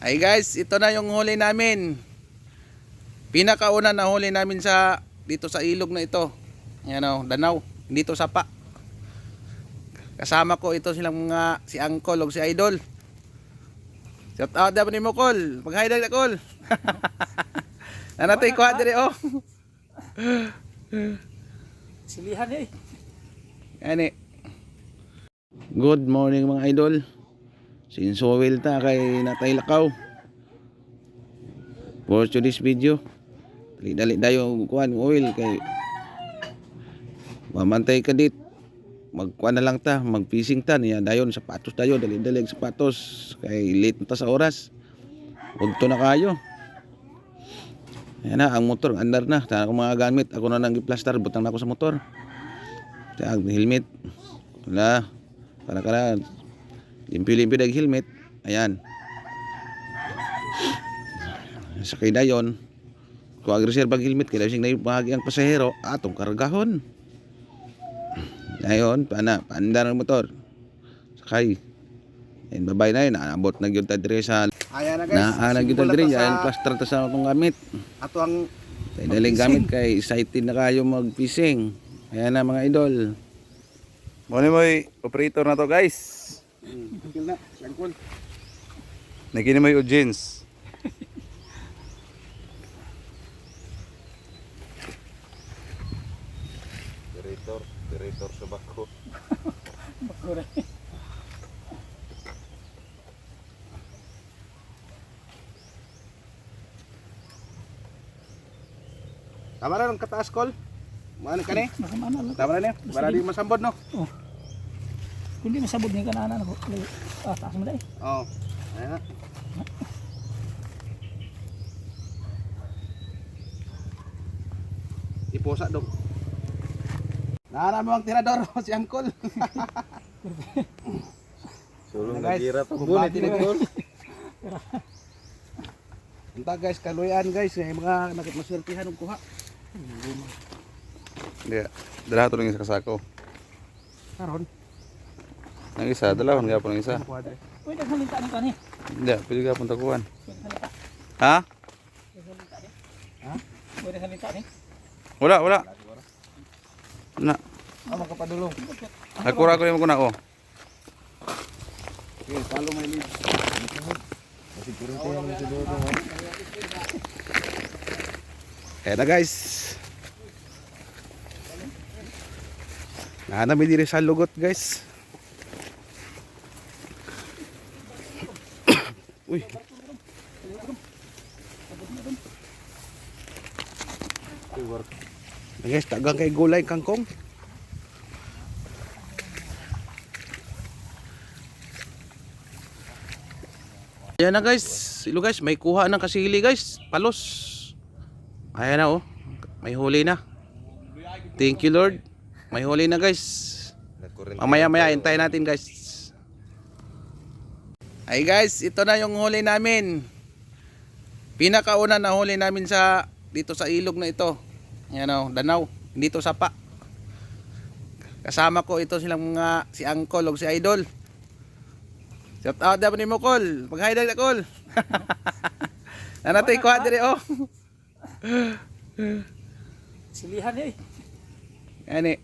Ay guys, ito na yung huli namin. Pinakauna na huli namin sa dito sa ilog na ito. Yan o, Danaw, dito sa pa. Kasama ko ito silang mga si Uncle o si Idol. Shout out dapat ni mo Col. Mag-hi na Col. Nanatay ko dire oh. Silihan eh. Ani. Good morning mga idol. Sinsowel ta kay natay lakaw. For today's video, dali dayo kuan oil kay mamantay ka dit. Magkuan na lang ta, magfishing ta niya dayon sapatos dayon dali sapatos kay late na ta sa oras. Udto na kayo. Ayan na, ang motor, andar na. Tana ko mga gamit. Ako na nang i-plaster. Butang na ako sa motor. Ang helmet. Wala. Para limpi-limpi dag helmet. Ayan. Sakay na yun. Kungag-reserve ang helmet, kailangan siyang naibahagi ang pasahero. Atong kargahon. Ayon, paandar ang motor. Sakay. Ayan, babay na yun. Naabot na yun tadre sa... Ayan na guys. Naanag yun tadre. Ayan, plaster ta sa akong gamit. Ato ang Kaya daling gamit kay excited na kayo mag-fishing. Ayan na mga idol. Muna mo operator na to guys. tigil na. Sangkol. Nagkini mo yung jeans. Operator sa bako. Bakura. Tama na ng kataas call. Maano ka ni? Makamana lang. Tama na niya. Para di masambod no? Oh. Kundi masabod niya kanana ako. Taas mo dai. Oo. Ayan na. Iposa dong. Naana mo ang tirador si Uncle. Sulong Guys, nagira pa kumbati na bunit guys. Unta guys, kaluyan guys, may mga nakitmaswertihan ng kuha. Hindi. Dala to ng isa kasako. Karon, Ang isa, dalawang gapon ng isa. kuadre. Uy, nagsalita ni kani. Hindi, pwede gapon takuan. Pwede salita. Ha? Nagsalita ni. Ha? Pwede salita ni. Wala. Na. Ano ka padulong? Nakura ko yung kuna ko. Okay, follow my lead. Ayan na guys. Nahanami diri sa lugot guys. Uy. Guys, tagang kay gulay kangkong. Ayan na guys. Ilo guys, may kuha ng kasili guys. Palos. Ayan na oh. May huli na. Thank you Lord. May huli na guys. Mamaya hintayin natin guys. Ay guys, ito na yung huli namin. Pinakauna na huli namin sa dito sa ilog na ito. Ayan o, Danaw, dito sa pa. Kasama ko ito silang mga si Uncle o si Idol. Shout out dapat ni mo Col. Mag-hi na Col. Nanatay ko dire oh. Silihan eh. Ani.